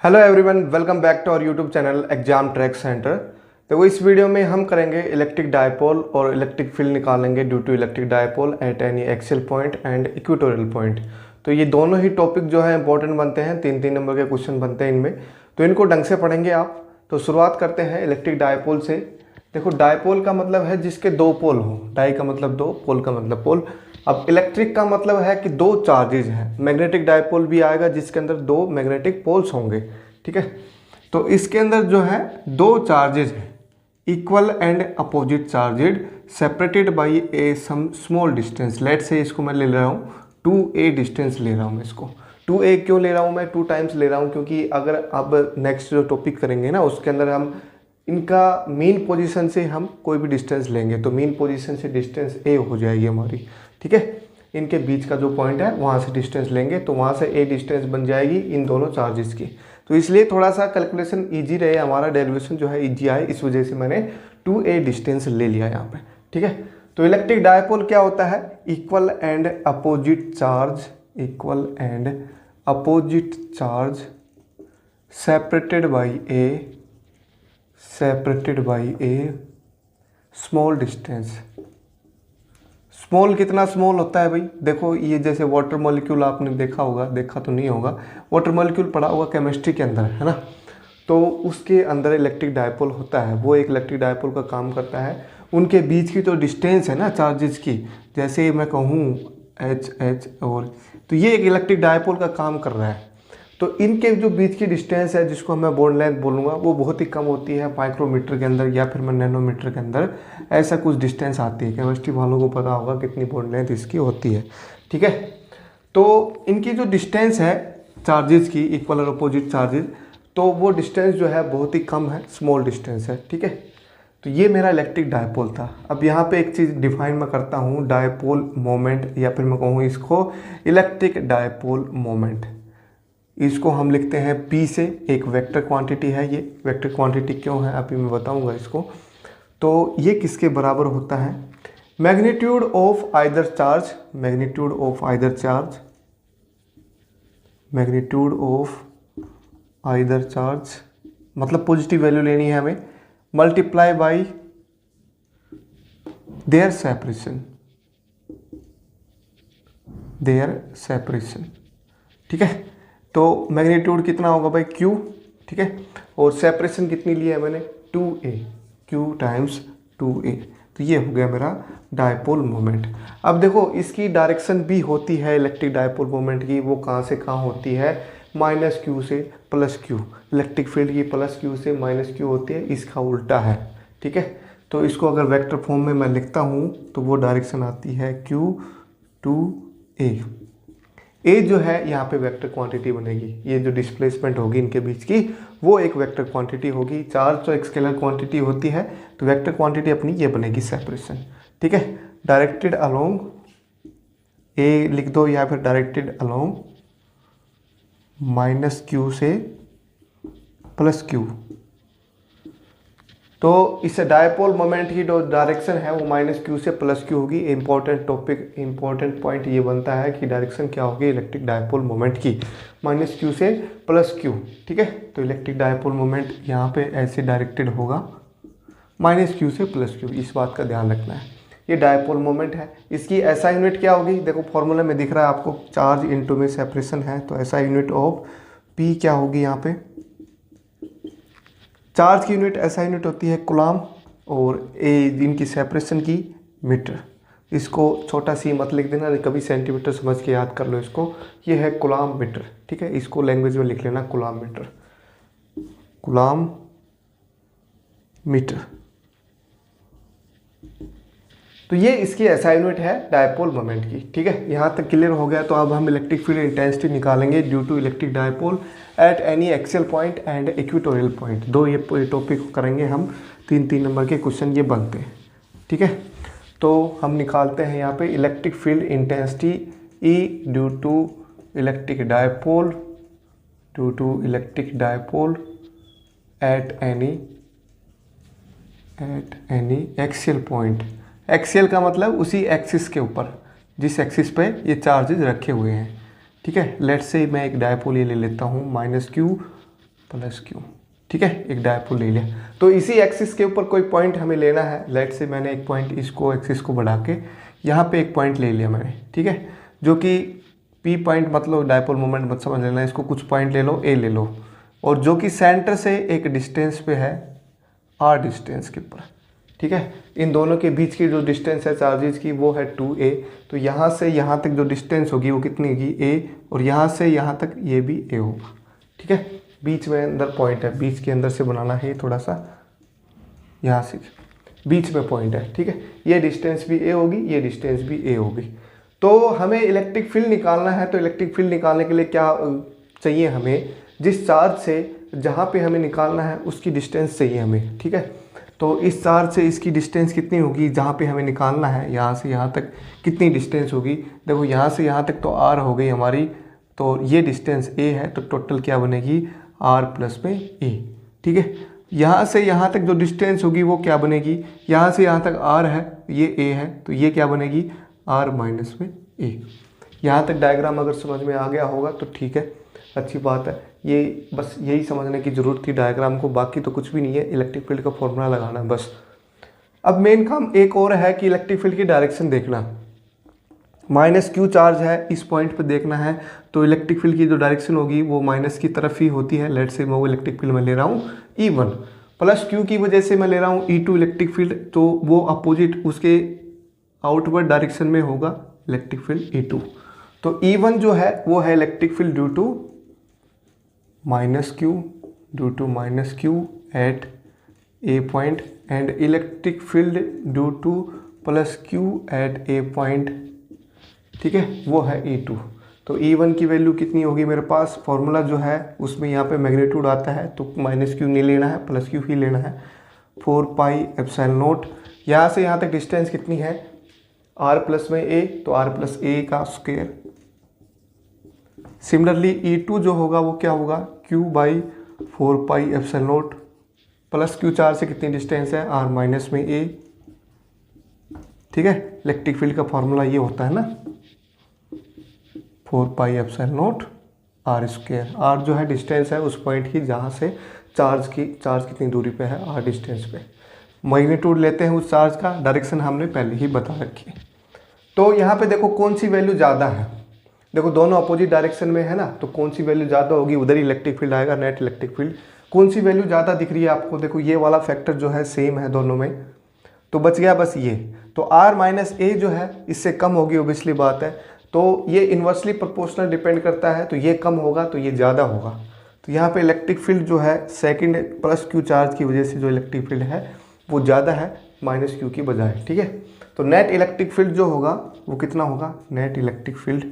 Hello everyone, welcome back to our YouTube channel exam track centre. तो इस video में हम करेंगे इलेक्ट्रिक डायपोल और इलेक्ट्रिक फील्ड निकालेंगे due to electric dipole at any axial point and equatorial point. तो ये दोनों ही टॉपिक जो है इंपॉर्टेंट बनते हैं, 3-3 नंबर के क्वेश्चन बनते हैं इनमें, तो इनको ढंग से पढ़ेंगे आप। तो शुरुआत करते हैं इलेक्ट्रिक डायपोल से। देखो, डायपोल का मतलब है जिसके दो पोल हो, डाई का मतलब दो, पोल का मतलब पोल। अब इलेक्ट्रिक का मतलब है कि दो चार्जेज हैं। मैग्नेटिक डायपोल भी आएगा जिसके अंदर दो मैग्नेटिक पोल्स होंगे, ठीक है। तो इसके अंदर जो है दो चार्जेज हैं, equal and opposite charged, separated by a some small distance. Let say इसको मैं ले रहा हूँ 2a डिस्टेंस ले रहा हूँ मैं इसको। 2a क्यों ले रहा हूँ मैं, 2 टाइम्स ले रहा हूँ क्योंकि अगर अब नेक्स्ट जो टॉपिक करेंगे ना उसके अंदर हम इनका मेन पोजीशन से हम कोई भी डिस्टेंस लेंगे तो मेन पोजीशन से डिस्टेंस a हो जाएगी हमारी, ठीक है। इनके बीच का जो पॉइंट है वहाँ से डिस्टेंस लेंगे तो वहाँ से a डिस्टेंस बन जाएगी इन दोनों चार्जेस की। तो इसलिए थोड़ा सा कैलकुलेशन इजी रहे, हमारा डेरिवेशन जो है इजी आए, इस वजह से मैंने 2a डिस्टेंस ले लिया यहाँ पे, ठीक है। तो इलेक्ट्रिक डायपोल क्या होता है, equal and opposite charge, equal and opposite charge separated by A small distance. Small कितना स्मॉल होता है भाई, देखो ये जैसे वाटर मॉलिक्यूल आपने देखा होगा, देखा तो नहीं होगा, वाटर मॉलिक्यूल पढ़ा होगा केमिस्ट्री के अंदर, है ना। तो उसके अंदर इलेक्ट्रिक डायपोल होता है, वो एक इलेक्ट्रिक डायपोल का काम करता है। उनके बीच की जो डिस्टेंस है ना चार्जेस की, जैसे मैं कहूँ एच और, तो ये एक इलेक्ट्रिक डायपोल का काम कर रहा है। तो इनके जो बीच की डिस्टेंस है जिसको मैं बॉन्ड लेंथ बोलूँगा वो बहुत ही कम होती है, माइक्रोमीटर के अंदर या फिर मैं नैनोमीटर के अंदर ऐसा कुछ डिस्टेंस आती है। केमिस्ट्री वालों को पता होगा कितनी बॉन्ड लेंथ इसकी होती है, ठीक है। तो इनकी जो डिस्टेंस है चार्जेस की, इक्वल और अपोजिट चार्जेस, तो वो डिस्टेंस जो है बहुत ही कम है, स्मॉल डिस्टेंस है, ठीक है। तो ये मेरा इलेक्ट्रिक डायपोल था। अब यहाँ पे एक चीज़ डिफाइन मैं करता हूँ, डायपोल मोमेंट, या फिर मैं कहूँ इसको इलेक्ट्रिक डायपोल मोमेंट। इसको हम लिखते हैं P से, एक वेक्टर क्वांटिटी है ये। वेक्टर क्वांटिटी क्यों है अभी मैं बताऊंगा इसको। तो ये किसके बराबर होता है, magnitude of either charge, magnitude of either charge, magnitude of either charge मतलब पॉजिटिव वैल्यू लेनी है हमें, multiply by their separation, their separation, ठीक है। तो मैग्नीट्यूड कितना होगा भाई Q, ठीक है। और सेपरेशन कितनी ली है मैंने 2a, Q टाइम्स 2a। तो ये हो गया मेरा डायपोल मोमेंट। अब देखो इसकी डायरेक्शन भी होती है इलेक्ट्रिक डायपोल मोमेंट की, वो कहाँ से कहाँ होती है, -Q से +Q। इलेक्ट्रिक फील्ड की +Q से -Q होती है, इसका उल्टा है, ठीक है। तो इसको अगर वेक्टर फॉर्म में मैं लिखता हूँ तो वो डायरेक्शन आती है Q to A। ए जो है यहाँ पे वेक्टर क्वांटिटी बनेगी, ये जो डिस्प्लेसमेंट होगी इनके बीच की वो एक वेक्टर क्वांटिटी होगी। चार्ज तो एक स्केलर क्वांटिटी होती है, तो वेक्टर क्वांटिटी अपनी ये बनेगी सेपरेशन, ठीक है। डायरेक्टेड अलोंग ए लिख दो या फिर डायरेक्टेड अलोंग -Q से +Q। तो इस डायपोल मोमेंट की जो डायरेक्शन है वो -Q से +Q होगी। इंपॉर्टेंट टॉपिक, इंपॉर्टेंट पॉइंट ये बनता है कि डायरेक्शन क्या होगी इलेक्ट्रिक डायपोल मोमेंट की, -Q से +Q, ठीक है। तो इलेक्ट्रिक डायपोल मोमेंट यहाँ पे ऐसे डायरेक्टेड होगा -Q से +Q, इस बात का ध्यान रखना है। ये डायपोल मोमेंट है, इसकी SI यूनिट क्या होगी, देखो फॉर्मूला में दिख रहा है आपको, चार्ज इंटू में सेपरेशन है, तो SI यूनिट ऑफ P क्या होगी यहाँ पे, चार्ज की यूनिट SI यूनिट होती है कूलम, और ए इनकी सेपरेशन की मीटर। इसको छोटा सी मत लिख देना, कभी सेंटीमीटर समझ के याद कर लो इसको, ये है कूलम मीटर, ठीक है। इसको लैंग्वेज में लिख लेना कूलम मीटर, कूलम मीटर। तो ये इसकी SI यूनिट है डायपोल मोमेंट की, ठीक है। यहाँ तक क्लियर हो गया। तो अब हम इलेक्ट्रिक फील्ड इंटेंसिटी निकालेंगे due to electric dipole at any axial point and equatorial point. दो ये टॉपिक करेंगे हम, 3-3 नंबर के क्वेश्चन ये बनते हैं, ठीक है। तो हम निकालते हैं यहाँ पे electric field intensity E due to electric dipole, due to electric dipole at any axial point. Axial का मतलब उसी एक्सिस के ऊपर, जिस एक्सिस पे ये चार्जेस रखे हुए हैं, ठीक है। लेट्स से मैं एक डायपोल ये ले लेता हूँ -Q प्लस क्यू। ठीक है, एक डायपोल ले लिया। तो इसी एक्सिस के ऊपर कोई पॉइंट हमें लेना है। लेट से मैंने एक पॉइंट इसको एक्सिस को बढ़ा के यहाँ पे एक पॉइंट ले लिया मैंने। ठीक है, जो कि पी पॉइंट मतलब डायपोल मोमेंट मत समझ लेना, इसको कुछ पॉइंट ले लो, ए ले लो, और जो कि सेंटर से एक डिस्टेंस पे है आर डिस्टेंस के ऊपर। ठीक है, इन दोनों के बीच की जो डिस्टेंस है चार्जेस की वो है 2a। तो यहाँ से यहाँ तक जो डिस्टेंस होगी वो कितनी होगी a, और यहाँ से यहाँ तक ये भी a होगा। ठीक है, बीच में अंदर पॉइंट है, बीच के अंदर से बनाना है थोड़ा सा, यहाँ से बीच में पॉइंट है। ठीक है, ये डिस्टेंस भी a होगी, ये डिस्टेंस भी a होगी। तो हमें इलेक्ट्रिक फील्ड निकालना है। तो इलेक्ट्रिक फील्ड निकालने के लिए क्या चाहिए हमें, जिस चार्ज से जहाँ पे हमें निकालना है उसकी डिस्टेंस चाहिए हमें। ठीक है, तो इस चार्ज से इसकी डिस्टेंस कितनी होगी, जहाँ पे हमें निकालना है यहाँ से यहाँ तक कितनी डिस्टेंस होगी। देखो यहाँ से यहाँ तक तो r हो गई हमारी, तो ये डिस्टेंस a है, तो टोटल क्या बनेगी r प्लस में a। ठीक है, यहाँ से यहाँ तक जो डिस्टेंस होगी वो क्या बनेगी, यहाँ से यहाँ तक r है, ये a है, तो ये क्या बनेगी r माइनस में a। यहाँ तक डायग्राम अगर समझ में आ गया होगा तो ठीक है, अच्छी बात है। ये बस यही समझने की ज़रूरत थी डायग्राम को, बाकी तो कुछ भी नहीं है, इलेक्ट्रिक फील्ड का फॉर्मूला लगाना है बस। अब मेन काम एक और है कि इलेक्ट्रिक फील्ड की डायरेक्शन देखना। माइनस क्यू चार्ज है, इस पॉइंट पे देखना है, तो इलेक्ट्रिक फील्ड की जो डायरेक्शन होगी वो माइनस की तरफ ही होती है। लेट से मैं वो इलेक्ट्रिक फील्ड में ले रहा हूँ E1, प्लस क्यू की वजह से मैं ले रहा हूँ E2 इलेक्ट्रिक फील्ड, तो वो अपोजिट उसके आउटवर्ड डायरेक्शन में होगा इलेक्ट्रिक फील्ड E2। तो E1 जो है वो है electric field due to minus Q at a point, and electric field due to plus Q at a point. ठीक है, वो है E2। तो E1 की वैल्यू कितनी होगी मेरे पास, फॉर्मूला जो है उसमें यहाँ पे मैग्नीट्यूड आता है, तो माइनस क्यू नहीं लेना है, प्लस क्यू ही लेना है, 4 पाई एप्सिलॉन नॉट। यहाँ से यहाँ तक डिस्टेंस कितनी है r प्लस में a, तो r प्लस a का स्क्वायर। सिमिलरली E2 जो होगा वो क्या होगा q by 4 pi epsilon not, plus Q charge से कितनी डिस्टेंस है r माइनस में a। ठीक है, इलेक्ट्रिक फील्ड का फॉर्मूला ये होता है ना, 4 pi epsilon not r square. r जो है डिस्टेंस है उस पॉइंट की जहाँ से चार्ज कितनी दूरी पे है r डिस्टेंस पे। मैग्नीट्यूड लेते हैं उस चार्ज का, डायरेक्शन हमने पहले ही बता रखी है। तो यहाँ पे देखो कौन सी वैल्यू ज़्यादा है, देखो दोनों अपोजिट डायरेक्शन में है ना, तो कौन सी वैल्यू ज़्यादा होगी उधर ही इलेक्ट्रिक फील्ड आएगा, नेट इलेक्ट्रिक फील्ड। कौन सी वैल्यू ज़्यादा दिख रही है आपको, देखो ये वाला फैक्टर जो है सेम है दोनों में, तो बच गया बस ये। तो r माइनस ए जो है इससे कम होगी, ओबियसली बात है। तो ये इन्वर्सली प्रोपोर्शनल डिपेंड करता है, तो ये कम होगा तो ये ज़्यादा होगा। तो यहाँ पे इलेक्ट्रिक फील्ड जो है सेकंड प्लस क्यू चार्ज की वजह से जो इलेक्ट्रिक फील्ड है वो ज़्यादा है माइनस क्यू की बजाय। ठीक है, तो नेट इलेक्ट्रिक फील्ड जो होगा वो कितना होगा, net electric field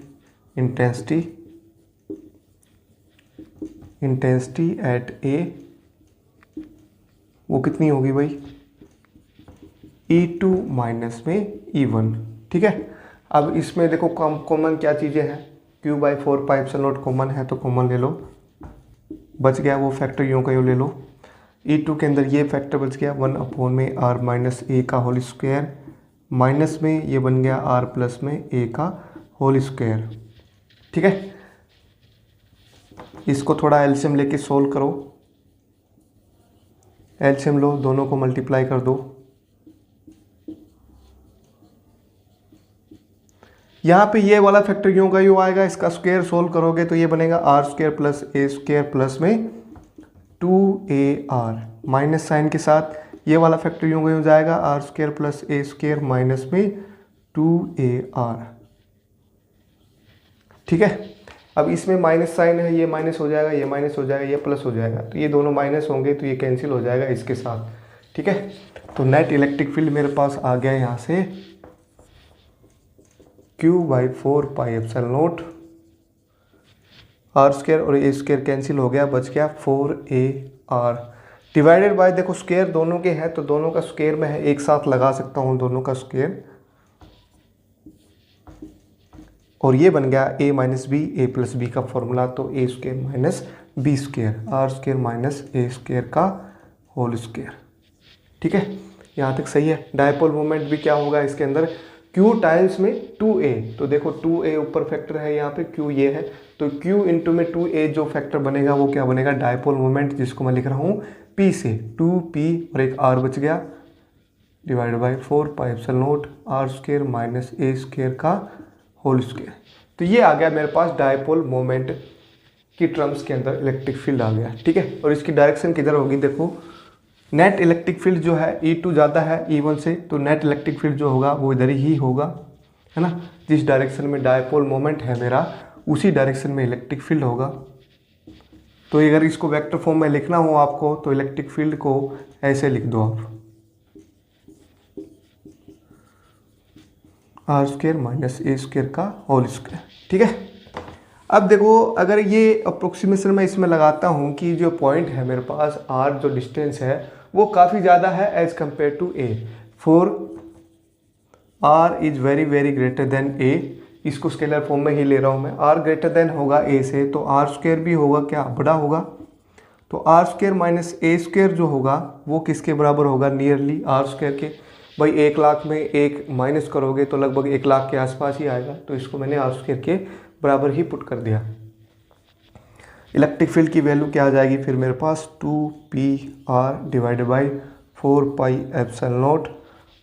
intensity at A वो कितनी होगी भाई, E2 माइनस में E1। ठीक है, अब इसमें देखो कॉमन क्या चीज़ें हैं, Q by 4 pi epsilon not common है तो कॉमन ले लो, बच गया वो फैक्टर यूँ का यूँ ले लो। E2 के अंदर ये फैक्टर बच गया 1 अपॉन में r माइनस ए का होल स्क्वायर, माइनस में ये बन गया r प्लस में a का होल स्क्वायर। ठीक है, इसको थोड़ा एलसीएम लेके सोल्व करो, एलसीएम लो, दोनों को मल्टीप्लाई कर दो। यहाँ पे ये वाला फैक्टर यूँ का यूँ आएगा, इसका स्क्वायर सोल्व करोगे तो ये बनेगा R square plus A square plus में 2ar, माइनस साइन के साथ ये वाला फैक्टर यूँ का यूँ जाएगा, R square plus A square minus में 2ar। ठीक है, अब इसमें माइनस साइन है, ये माइनस हो जाएगा, ये माइनस हो जाएगा, ये प्लस हो जाएगा, तो ये दोनों माइनस होंगे तो ये कैंसिल हो जाएगा इसके साथ। ठीक है, तो नेट इलेक्ट्रिक फील्ड मेरे पास आ गया यहाँ से Q by 4 pi epsilon nought, R square और ए स्क्वायर कैंसिल हो गया, बच गया 4ar डिवाइडेड बाय, देखो स्क्वायर दोनों के हैं तो दोनों का स्क्वायर में है, एक साथ लगा सकता हूँ दोनों का स्क्वायर, और ये बन गया a minus B, A plus B का फॉर्मूला, तो A square minus B square, R square minus A square का होल स्क्वायर। ठीक है, यहाँ तक सही है। डायपोल मोमेंट भी क्या होगा इसके अंदर, Q टाइम्स में 2A, तो देखो 2A ऊपर फैक्टर है, यहाँ पे Q ये है, तो Q इंटू में 2A जो फैक्टर बनेगा वो क्या बनेगा, डायपोल मोमेंट, जिसको मैं लिख रहा हूँ P से, 2P और एक R बच गया, divide by 4πε0 R square minus A square का होल स्क्वायर। तो ये आ गया मेरे पास डायपोल मोमेंट की टर्म्स के अंदर इलेक्ट्रिक फील्ड आ गया, ठीक है। और इसकी डायरेक्शन किधर होगी, देखो नेट इलेक्ट्रिक फील्ड जो है E2 ज़्यादा है E1 से, तो नेट इलेक्ट्रिक फील्ड जो होगा वो इधर ही होगा, है ना। जिस डायरेक्शन में डायपोल मोमेंट है मेरा, उसी डायरेक्शन में इलेक्ट्रिक फील्ड होगा। तो अगर इसको वेक्टर फॉर्म में लिखना हो आपको, तो इलेक्ट्रिक फील्ड को ऐसे लिख दो आप, R square minus A square का होल स्क्वायर, ठीक है। अब देखो अगर ये अप्रोक्सीमेशन मैं इसमें लगाता हूँ कि जो पॉइंट है मेरे पास R, जो डिस्टेंस है वो काफ़ी ज़्यादा है as compare to A, for R is very very greater than A, इसको स्केलर फॉर्म में ही ले रहा हूँ मैं, R ग्रेटर देन होगा A से, तो R स्क्वायर भी होगा क्या, बड़ा होगा, तो R square minus A square जो होगा वो किसके बराबर होगा, नियरली R स्क्वायर के। भाई 1 लाख में 1 माइनस करोगे तो लगभग 1 लाख के आसपास ही आएगा, तो इसको मैंने R स्क्वायर के बराबर ही पुट कर दिया। इलेक्ट्रिक फील्ड की वैल्यू क्या आ जाएगी फिर मेरे पास, 2PR divided by 4πε0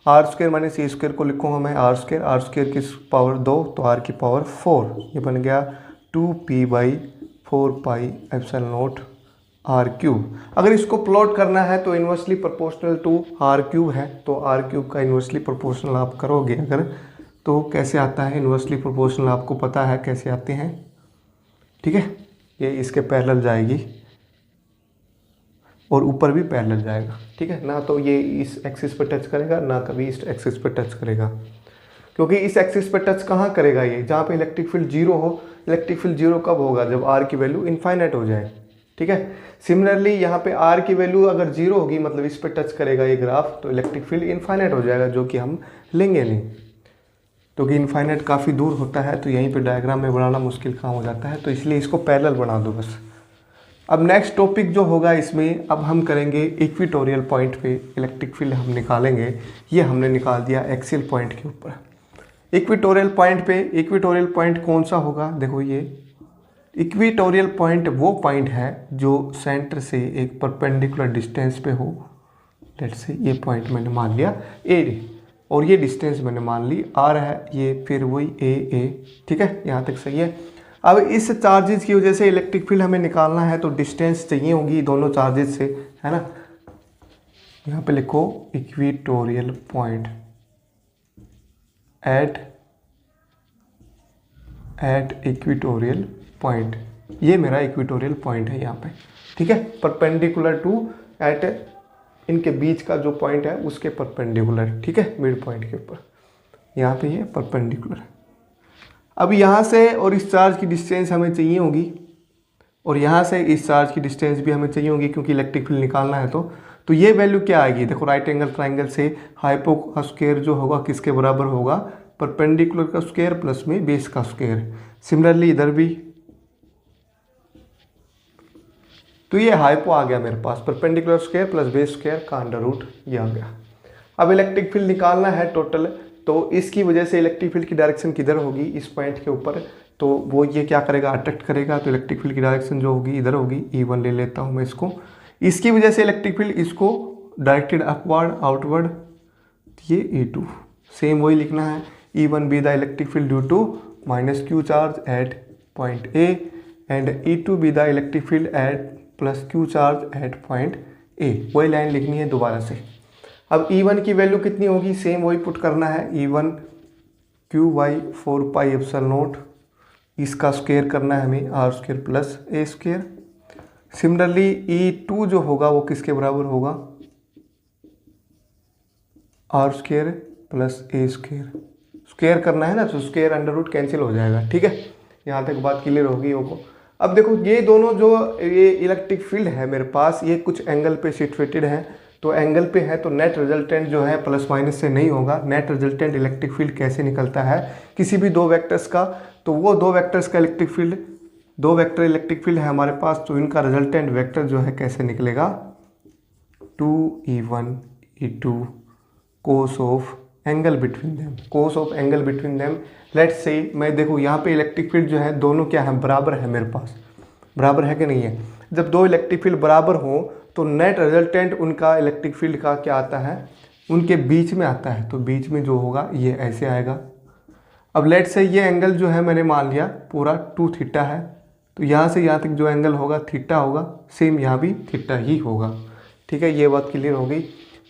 R square minus A square को लिखूंगा मैं R स्क्वायर की पावर 2 तो R की पावर 4, ये बन गया 2P बाई 4πε0 R क्यूब। अगर इसको प्लॉट करना है तो inversely proportional to R cube है, तो R क्यूब का इन्वर्सली प्रोपोर्शनल आप करोगे अगर, तो कैसे आता है इन्वर्सली प्रोपोर्शनल, आपको पता है कैसे आते हैं, ठीक है। ये इसके पैरेलल जाएगी और ऊपर भी पैरेलल जाएगा, ठीक है ना। तो ये इस एक्सिस पर टच करेगा ना कभी इस एक्सिस पर टच करेगा, क्योंकि इस एक्सिस पर टच कहाँ करेगा, ये जहाँ पे इलेक्ट्रिक फील्ड जीरो हो। इलेक्ट्रिक फील्ड जीरो कब होगा, जब R की वैल्यू इनफाइनाइट हो जाए, ठीक है। सिमिलरली यहाँ पे R की वैल्यू अगर जीरो होगी, मतलब इस पर टच करेगा ये ग्राफ, तो इलेक्ट्रिक फील्ड इनफाइनाइट हो जाएगा, जो कि हम लेंगे नहीं, क्योंकि इनफाइनाइट काफ़ी दूर होता है, तो यहीं पे डायग्राम में बनाना मुश्किल काम हो जाता है, तो इसलिए इसको पैरेलल बना दो बस। अब नेक्स्ट टॉपिक जो होगा इसमें, अब हम करेंगे इक्वेटोरियल पॉइंट पे इलेक्ट्रिक फील्ड हम निकालेंगे। ये हमने निकाल दिया एक्सियल पॉइंट के ऊपर। इक्वेटोरियल पॉइंट पे, इक्वेटोरियल पॉइंट कौन सा होगा, देखो ये इक्वेटोरियल पॉइंट वो पॉइंट है जो सेंटर से एक परपेंडिकुलर डिस्टेंस पे हो। लेट्स से ये पॉइंट मैंने मान लिया ए, और ये डिस्टेंस मैंने मान ली R है, ये फिर वही ए, ठीक है, यहाँ तक सही है। अब इस चार्जेस की वजह से इलेक्ट्रिक फील्ड हमें निकालना है, तो डिस्टेंस चाहिए होगी दोनों चार्जेस से, है ना। यहाँ पे लिखो equatorial point at equatorial point, ये मेरा इक्वेटोरियल पॉइंट है यहाँ पे, ठीक है। परपेंडिकुलर टू एट, इनके बीच का जो पॉइंट है उसके परपेंडिकुलर, ठीक है, मिड पॉइंट के ऊपर, यहाँ पे ये परपेंडिकुलर है। अब यहाँ से और इस चार्ज की डिस्टेंस हमें चाहिए होगी, और यहाँ से इस चार्ज की डिस्टेंस भी हमें चाहिए होगी, क्योंकि इलेक्ट्रिक फील्ड निकालना है। तो ये वैल्यू क्या आएगी, देखो राइट एंगल ट्राइंगल से हाइपो का स्क्वायर जो होगा किसके बराबर होगा, परपेंडिकुलर का स्क्वायर प्लस में बेस का स्क्वायर। सिमिलरली इधर भी, तो ये हाइपो आ गया मेरे पास, perpendicular square plus base square का अंडर रूट, ये आ गया। अब इलेक्ट्रिक फील्ड निकालना है टोटल, तो इसकी वजह से इलेक्ट्रिक फील्ड की डायरेक्शन किधर होगी, इस पॉइंट के ऊपर, तो वो ये क्या करेगा, अट्रैक्ट करेगा, तो इलेक्ट्रिक फील्ड की डायरेक्शन जो होगी इधर होगी, E1 ले लेता हूँ मैं इसको। इसकी वजह से इलेक्ट्रिक फील्ड इसको डायरेक्टेड अपवर्ड आउटवर्ड, ये E2, सेम वही लिखना है, E1 be the electric field due to minus Q charge at point A and E2 be the electric field at plus Q charge at point A, वही line लिखनी है दोबारा से। अब E1 की वैल्यू कितनी होगी, सेम वही पुट करना है, E1 Q बाई 4πε0, इसका स्क्वायर करना है हमें, R square plus A square. Similarly E2 जो होगा वो किसके बराबर होगा, R square plus A square, square करना है ना, तो स्क्वायर अंडर रूट कैंसिल हो जाएगा, ठीक है। यहाँ तक बात क्लियर होगी वो। अब देखो ये दोनों जो ये इलेक्ट्रिक फील्ड है मेरे पास, ये कुछ एंगल पे सिचुएटेड है, तो एंगल पे है, तो नेट रिजल्टेंट जो है प्लस माइनस से नहीं होगा। नेट रिजल्टेंट इलेक्ट्रिक फील्ड कैसे निकलता है, किसी भी दो वेक्टर्स का, तो वो दो वेक्टर्स का इलेक्ट्रिक फील्ड, दो वेक्टर इलेक्ट्रिक फील्ड है हमारे पास, तो इनका रिजल्टेंट वेक्टर जो है कैसे निकलेगा, 2E1 E2 cos of angle between them, cos of angle between them. Let's say मैं देखो यहाँ पे इलेक्ट्रिक फील्ड जो है दोनों क्या है, बराबर है मेरे पास, बराबर है कि नहीं है। जब दो इलेक्ट्रिक फील्ड बराबर हो तो नेट रिजल्टेंट उनका इलेक्ट्रिक फील्ड का क्या आता है, उनके बीच में आता है। तो बीच में जो होगा ये ऐसे आएगा। अब लेट्स से ये एंगल जो है मैंने मान लिया पूरा 2 थीटा है, तो यहाँ से यहाँ तक जो एंगल होगा थीटा होगा, सेम यहाँ भी थीटा ही होगा। ठीक है, ये बात क्लियर हो गई।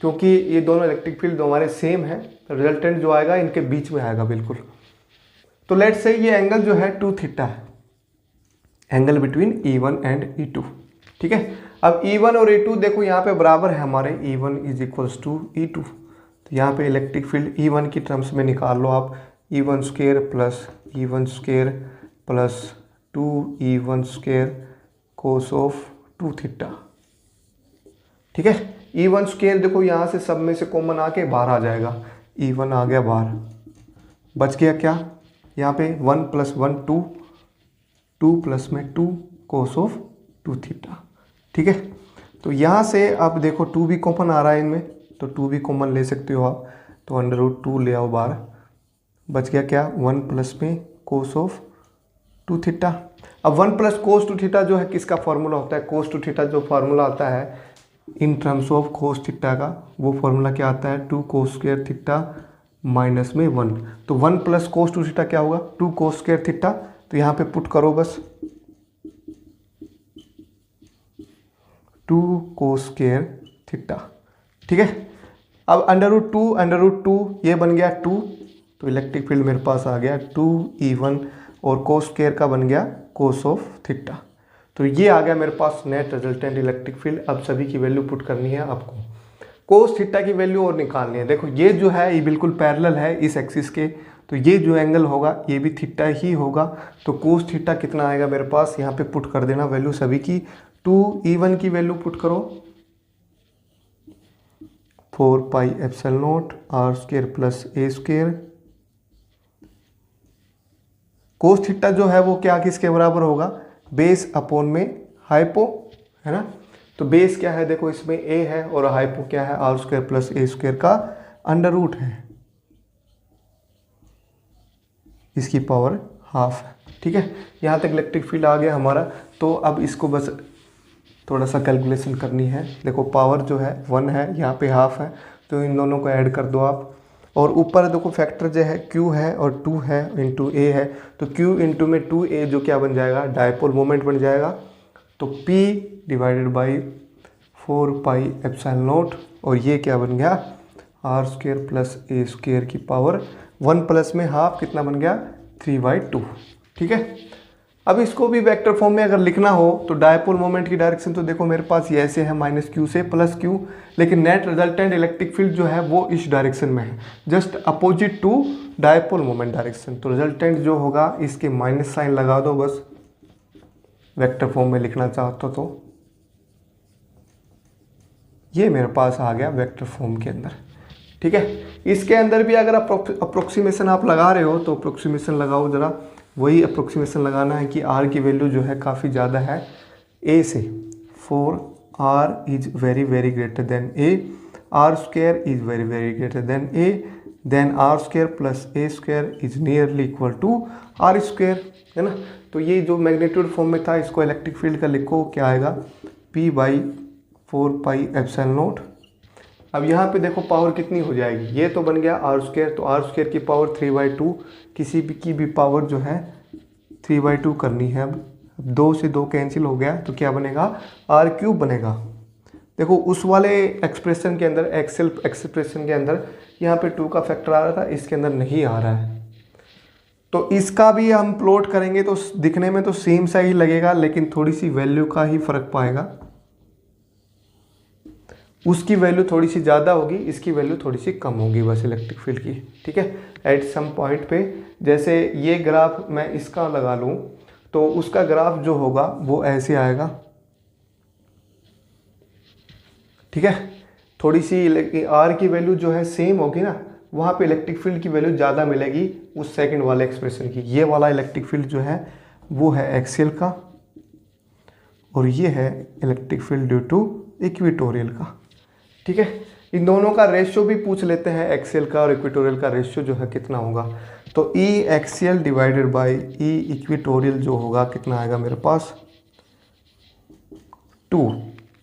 क्योंकि ये दोनों इलेक्ट्रिक फील्ड हमारे सेम है, रिजल्टेंट जो आएगा इनके बीच में आएगा बिल्कुल। तो लेट्स से ये एंगल जो है 2 थीटा है, angle between E1 and E2। ठीक है, अब E1 और E2 देखो यहाँ पे बराबर है हमारे, E1 is equals to E2। तो यहाँ पे इलेक्ट्रिक फील्ड E1 की टर्म्स में निकाल लो आप, E1 square plus E1 square plus 2E1 square cos of 2 theta. ठीक है, E1 स्क्वायर देखो यहाँ से सब में से कॉमन आके बाहर आ जाएगा, E1 आ गया बाहर, बच गया क्या यहाँ पे 1 + 1 2, 2 प्लस में 2 कोस ऑफ 2 थीटा। ठीक है, तो यहाँ से आप देखो 2 भी कॉमन आ रहा है इनमें, तो 2 भी कॉमन ले सकते हो आप, तो √2 ले आओ बाहर, बच गया क्या 1 प्लस में कोस ऑफ 2 थीटा। अब 1 प्लस कोस 2 थीटा जो है किसका फॉर्मूला होता है, कोस 2 थीटा जो फार्मूला आता है in terms of cos theta का, वो फॉर्मूला क्या आता है 2 कोस स्क्वायर थीटा माइनस में 1। तो 1 प्लस कोस 2 थीटा क्या होगा 2 कोस स्क्वायर थीटा। तो यहाँ पे पुट करो बस 2 कोस स्क्वायर थीटा। ठीक है, अब √2 ये बन गया 2, तो इलेक्ट्रिक फील्ड मेरे पास आ गया 2E1 और कोस स्क्वायर का बन गया कोस ऑफ थीटा। तो ये आ गया मेरे पास नेट रिजल्टेंट इलेक्ट्रिक फील्ड। अब सभी की वैल्यू पुट करनी है आपको, कोस थीटा की वैल्यू और निकालनी है। देखो ये जो है ये बिल्कुल पैरेलल है इस एक्सिस के, तो ये जो एंगल होगा ये भी थीटा ही होगा। तो कोस थीटा कितना आएगा मेरे पास, यहाँ पे पुट कर देना वैल्यू सभी की। 2E1 की वैल्यू पुट करो 4πε0 r² plus a²। Cos theta जो है वो क्या किसके बराबर होगा, बेस अपॉन में हाइपो, है ना। तो बेस क्या है देखो इसमें a है और हाइपो क्या है r² प्लस a² का √ है, इसकी पावर हाफ है। ठीक है, यहाँ तक इलेक्ट्रिक फील्ड आ गया हमारा। तो अब इसको बस थोड़ा सा कैलकुलेशन करनी है। देखो पावर जो है 1 है, यहाँ पे हाफ है, तो इन दोनों को ऐड कर दो आप। और ऊपर देखो फैक्टर जो है Q है और 2 है इंटू A है, तो Q इंटू में 2A जो क्या बन जाएगा डायपोल मोमेंट बन जाएगा। तो P डिवाइडेड बाई 4πε0 और ये क्या बन गया r² प्लस a² की पावर 1 प्लस में हाफ कितना बन गया 3/2। ठीक है, अब इसको भी वेक्टर फॉर्म में अगर लिखना हो तो डायपोल मोमेंट की डायरेक्शन तो देखो मेरे पास ये ऐसे है -q से +q, लेकिन नेट रिजल्टेंट इलेक्ट्रिक फील्ड जो है वो इस डायरेक्शन में है, just opposite to dipole moment direction. तो रिजल्टेंट जो होगा इसके माइनस साइन लगा दो बस, वेक्टर फॉर्म में लिखना चाहते तो ये मेरे पास आ गया वेक्टर फॉर्म के अंदर। ठीक है, इसके अंदर भी अगर अप्रोक्सीमेशन आप लगा रहे हो तो अप्रोक्सीमेशन लगाओ जरा, वही अप्रोक्सीमेशन लगाना है कि r की वैल्यू जो है काफ़ी ज़्यादा है a से, for r is very very greater than a, r² is very very greater than a, then r² plus a² is nearly equal to r², है ना। तो ये जो मैग्नीट्यूड फॉर्म में था इसको इलेक्ट्रिक फील्ड का लिखो, क्या आएगा P/4πε0। अब यहाँ पे देखो पावर कितनी हो जाएगी, ये तो बन गया r², तो r² की पावर 3/2, किसी भी की भी पावर जो है 3/2 करनी है। अब 2 से 2 कैंसिल हो गया तो क्या बनेगा r³ बनेगा। देखो उस वाले एक्सप्रेशन के अंदर, एक्सेल एक्सप्रेशन के अंदर यहाँ पे 2 का फैक्टर आ रहा था, इसके अंदर नहीं आ रहा है। तो इसका भी हम प्लॉट करेंगे तो दिखने में तो सेम सा ही लगेगा, लेकिन थोड़ी सी वैल्यू का ही फर्क पाएगा। उसकी वैल्यू थोड़ी सी ज़्यादा होगी, इसकी वैल्यू थोड़ी सी कम होगी बस इलेक्ट्रिक फील्ड की। ठीक है, एट सम पॉइंट पे जैसे ये ग्राफ मैं इसका लगा लूँ तो उसका ग्राफ जो होगा वो ऐसे आएगा। ठीक है, थोड़ी सी आर की वैल्यू जो है सेम होगी ना, वहाँ पे इलेक्ट्रिक फील्ड की वैल्यू ज़्यादा मिलेगी उस सेकंड वाले एक्सप्रेशन की। ये वाला इलेक्ट्रिक फील्ड जो है वो है एक्सियल का और ये है electric field due to equatorial का। ठीक है, इन दोनों का रेशियो भी पूछ लेते हैं, एक्सियल का और इक्वेटोरियल का रेशियो जो है कितना होगा। तो E axial divided by E equatorial जो होगा कितना आएगा मेरे पास 2,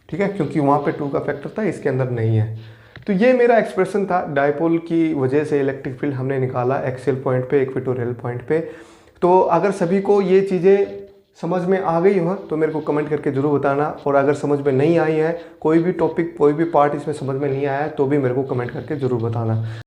ठीक है, क्योंकि वहाँ पे 2 का फैक्टर था, इसके अंदर नहीं है। तो ये मेरा एक्सप्रेशन था, डायपोल की वजह से इलेक्ट्रिक फील्ड हमने निकाला एक्सियल पॉइंट पे, इक्वेटोरियल पॉइंट पे। तो अगर सभी को ये चीज़ें समझ में आ गई हो तो मेरे को कमेंट करके ज़रूर बताना, और अगर समझ में नहीं आई है, कोई भी टॉपिक कोई भी पार्ट इसमें समझ में नहीं आया है, तो भी मेरे को कमेंट करके ज़रूर बताना।